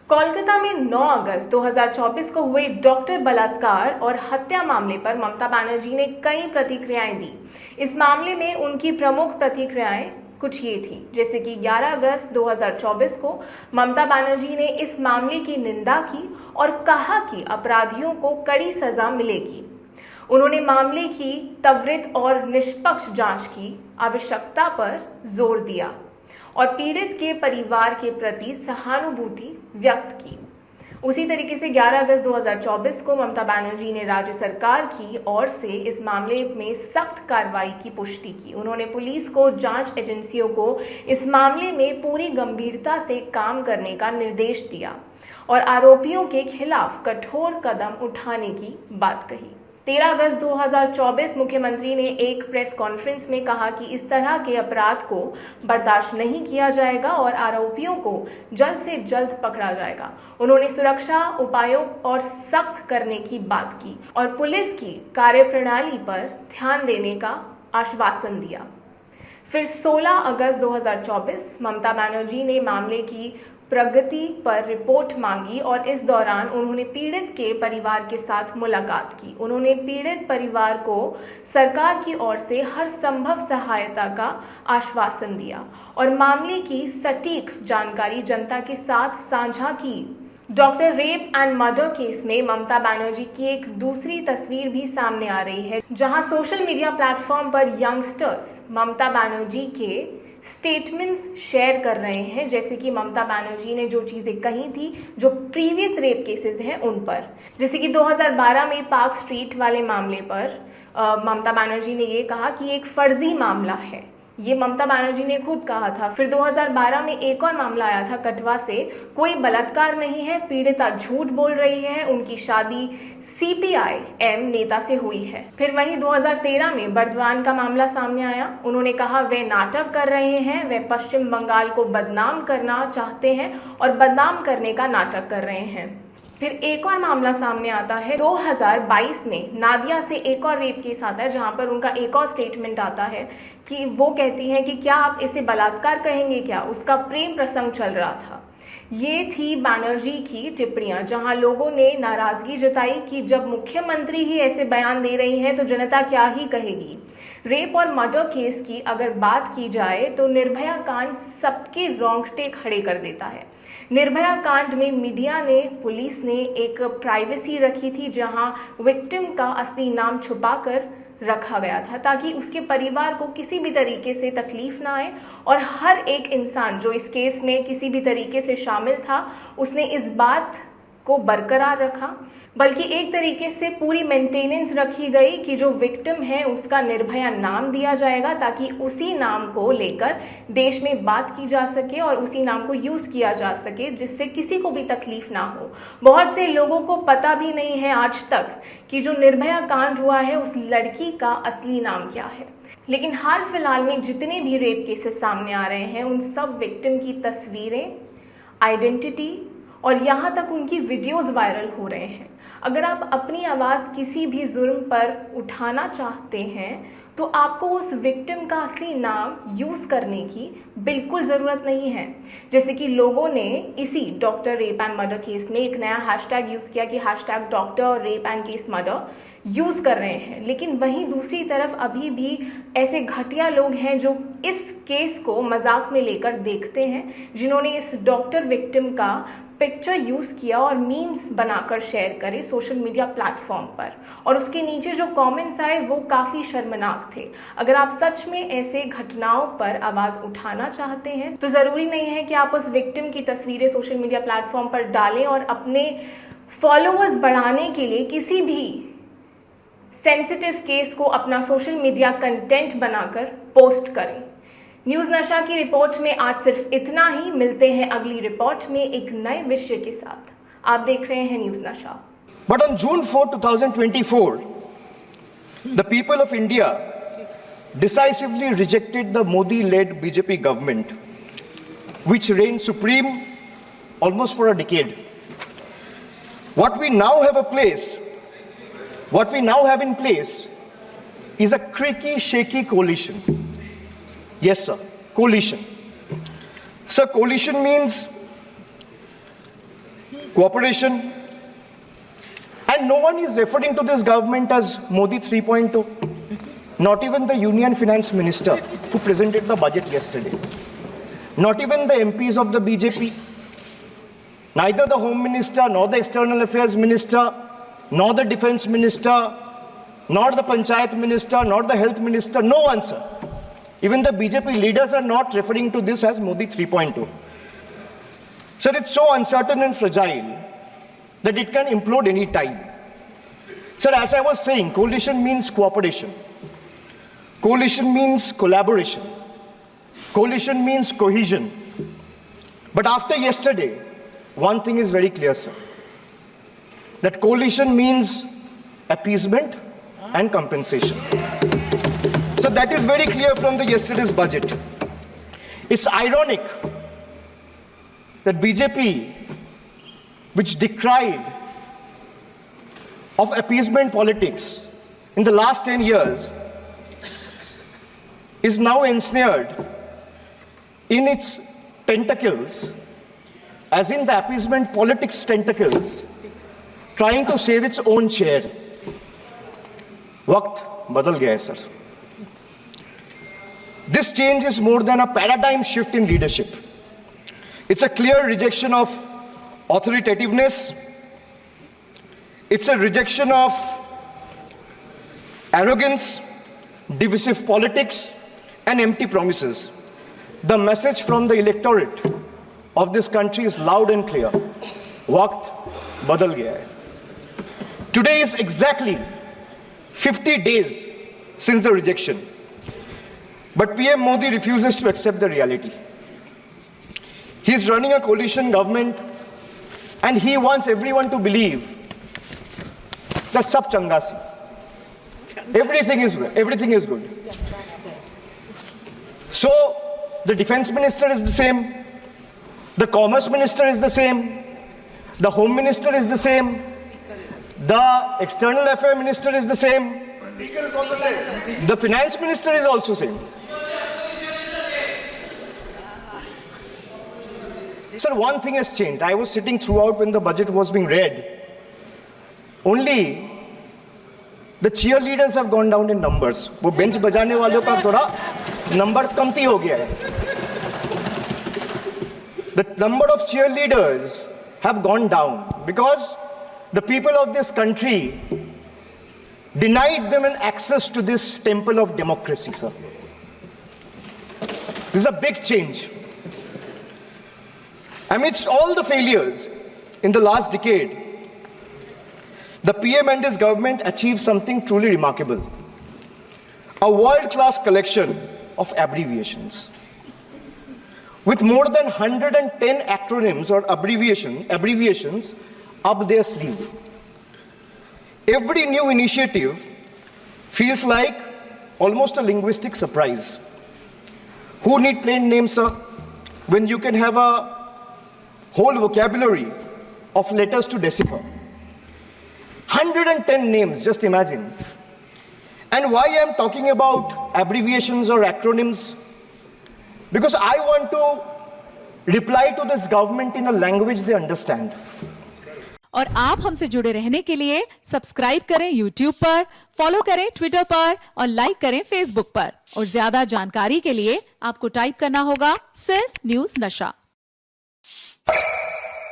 कोलकाता में 9 अगस्त 2024 को हुए डॉक्टर बलात्कार और हत्या मामले पर ममता बनर्जी ने कई प्रतिक्रियाएं दी। इस मामले में उनकी प्रमुख प्रतिक्रियाएं कुछ ये थी, जैसे कि 11 अगस्त 2024 को ममता बनर्जी ने इस मामले की निंदा की और कहा कि अपराधियों को कड़ी सजा मिलेगी। उन्होंने मामले की त्वरित और निष्पक्ष जांच की आवश्यकता पर जोर दिया और पीड़ित के परिवार के प्रति सहानुभूति व्यक्त की। उसी तरीके से 11 अगस्त 2024 को ममता बनर्जी ने राज्य सरकार की ओर से इस मामले में सख्त कार्रवाई की पुष्टि की। उन्होंने पुलिस को, जांच एजेंसियों को इस मामले में पूरी गंभीरता से काम करने का निर्देश दिया और आरोपियों के खिलाफ कठोर कदम उठाने की बात कही। 13 अगस्त 2024 मुख्यमंत्री ने एक प्रेस कॉन्फ्रेंस में कहा कि इस तरह के अपराध को बर्दाश्त नहीं किया जाएगा और आरोपियों को जल्द से जल्द पकड़ा जाएगा। उन्होंने सुरक्षा उपायों और सख्त करने की बात की और पुलिस की कार्यप्रणाली पर ध्यान देने का आश्वासन दिया। फिर 16 अगस्त 2024 ममता बनर्जी ने मामले की प्रगति पर रिपोर्ट मांगी और इस दौरान उन्होंने पीड़ित के परिवार के साथ मुलाकात की। उन्होंने पीड़ित परिवार को सरकार की ओर से हर संभव सहायता का आश्वासन दिया और मामले की सटीक जानकारी जनता के साथ साझा की। Doctor rape and murder case में ममता बनर्जी की एक दूसरी तस्वीर भी सामने आ रही है, जहां सोशल मीडिया प्लेटफॉर्म पर यंगस्टर्स ममता बनर्जी के स्टेटमेंट्स शेयर कर रहे हैं, जैसे कि ममता बनर्जी ने जो चीज़ें कही थी जो प्रीवियस रेप केसेस हैं उन पर। जैसे कि 2012 में पार्क स्ट्रीट वाले मामले पर ममता बनर्जी ने ये कहा कि एक फर्जी मामला है, ये ममता बनर्जी ने खुद कहा था। फिर 2012 में एक और मामला आया था कटवा से, कोई बलात्कार नहीं है, पीड़िता झूठ बोल रही है, उनकी शादी CPIM नेता से हुई है। फिर वहीं 2013 में बर्दवान का मामला सामने आया। उन्होंने कहा वे नाटक कर रहे हैं, वे पश्चिम बंगाल को बदनाम करना चाहते हैं और बदनाम करने का नाटक कर रहे हैं। फिर एक और मामला सामने आता है 2022 में नादिया से एक और रेप केस आता है, जहां पर उनका एक और स्टेटमेंट आता है कि वो कहती हैं कि क्या आप इसे बलात्कार कहेंगे क्या, उसका प्रेम प्रसंग चल रहा था। ये थी बनर्जी की टिप्पणियां, जहां लोगों ने नाराजगी जताई कि जब मुख्यमंत्री ही ऐसे बयान दे रही हैं तो जनता क्या ही कहेगी। रेप और मर्डर केस की अगर बात की जाए तो निर्भया कांड सबके रोंगटे खड़े कर देता है। निर्भया कांड में मीडिया ने, पुलिस ने एक प्राइवेसी रखी थी, जहां विक्टिम का असली नाम छुपाकर रखा गया था ताकि उसके परिवार को किसी भी तरीके से तकलीफ ना आए और हर एक इंसान जो इस केस में किसी भी तरीके से शामिल था उसने इस बात को बरकरार रखा, बल्कि एक तरीके से पूरी मेंटेनेंस रखी गई कि जो विक्टिम है उसका निर्भया नाम दिया जाएगा ताकि उसी नाम को लेकर देश में बात की जा सके और उसी नाम को यूज़ किया जा सके, जिससे किसी को भी तकलीफ ना हो। बहुत से लोगों को पता भी नहीं है आज तक कि जो निर्भया कांड हुआ है उस लड़की का असली नाम क्या है। लेकिन हाल फिलहाल में जितने भी रेप केसेस सामने आ रहे हैं उन सब विक्टिम की तस्वीरें, आइडेंटिटी और यहाँ तक उनकी वीडियोस वायरल हो रहे हैं। अगर आप अपनी आवाज़ किसी भी जुर्म पर उठाना चाहते हैं तो आपको उस विक्टिम का असली नाम यूज़ करने की बिल्कुल ज़रूरत नहीं है। जैसे कि लोगों ने इसी doctor rape and murder case में एक नया हैशटैग यूज़ किया कि hashtag doctor rape and case murder use कर रहे हैं, लेकिन वहीं दूसरी तरफ अभी भी ऐसे घटिया लोग हैं जो इस केस को मजाक में लेकर देखते हैं, जिन्होंने इस डॉक्टर विक्टिम का पिक्चर यूज़ किया और मीम्स बनाकर शेयर करे सोशल मीडिया प्लेटफॉर्म पर, और उसके नीचे जो कमेंट्स आए वो काफ़ी शर्मनाक थे। अगर आप सच में ऐसे घटनाओं पर आवाज़ उठाना चाहते हैं तो ज़रूरी नहीं है कि आप उस विक्टिम की तस्वीरें सोशल मीडिया प्लेटफॉर्म पर डालें और अपने फॉलोअर्स बढ़ाने के लिए किसी भी सेंसिटिव केस को अपना सोशल मीडिया कंटेंट बनाकर पोस्ट करें। न्यूज़ नशा की रिपोर्ट में आज सिर्फ इतना ही। मिलते हैं अगली रिपोर्ट में एक नए विषय के साथ। आप देख रहे हैं न्यूज़ नशा। But on June 4, 2024, the people of India decisively rejected the Modi-led BJP government, which reigned supreme almost for a decade. What we now have in place is a creaky, shaky coalition. Yes, sir, coalition. Sir, coalition means cooperation. And no one is referring to this government as Modi 3.0. Not even the Union Finance Minister who presented the budget yesterday. Not even the MPs of the BJP. Neither the Home Minister, nor the External Affairs Minister, nor the Defense Minister, nor the Panchayat Minister, nor the Health Minister, no one, sir. Even the BJP leaders are not referring to this as Modi 3.0. Sir, it's so uncertain and fragile that it can implode any time. Sir, as I was saying, coalition means cooperation. Coalition means collaboration. Coalition means cohesion. But after yesterday, one thing is very clear, sir. That coalition means appeasement and compensation. So that is very clear from the yesterday's budget. It's ironic that BJP, which decried of appeasement politics in the last 10 years, is now ensnared in its tentacles, as in the appeasement politics tentacles, trying to save its own chair. Waqt badal gaya hai, sir. This change is more than a paradigm shift in leadership. It's a clear rejection of authoritativeness. It's a rejection of arrogance, divisive politics, and empty promises. The message from the electorate of this country is loud and clear. Waqt badal gaya hai. Today is exactly 50 days since the rejection. But PM Modi refuses to accept the reality. He is running a coalition government and he wants everyone to believe that sab changa si. Everything is good. So the defense minister is the same, the commerce minister is the same, the home minister is the same, the external affairs minister is the same, Speaker is also same. the finance minister is also same. Sir, one thing has changed. I was sitting throughout when the budget was being read. Only the cheerleaders have gone down in numbers. वो bench बजाने वालों का थोड़ा number कमती हो गया है. The number of cheerleaders have gone down because the people of this country denied them an access to this temple of democracy, sir. This is a big change. Amidst all the failures in the last decade, the PM and his government achieved something truly remarkable. A world-class collection of abbreviations. With more than 110 acronyms or abbreviations up their sleeve. Every new initiative feels like almost a linguistic surprise. Who need plain names, sir, when you can have a whole vocabulary of letters to decipher? 110 names, just imagine. And why I'm talking about abbreviations or acronyms? Because I want to reply to this government in a language they understand. और आप हमसे जुड़े रहने के लिए subscribe करें YouTube पर, follow करें Twitter पर और लाइक करें Facebook पर। और ज्यादा जानकारी के लिए आपको टाइप करना होगा सिर्फ न्यूज़ नशा।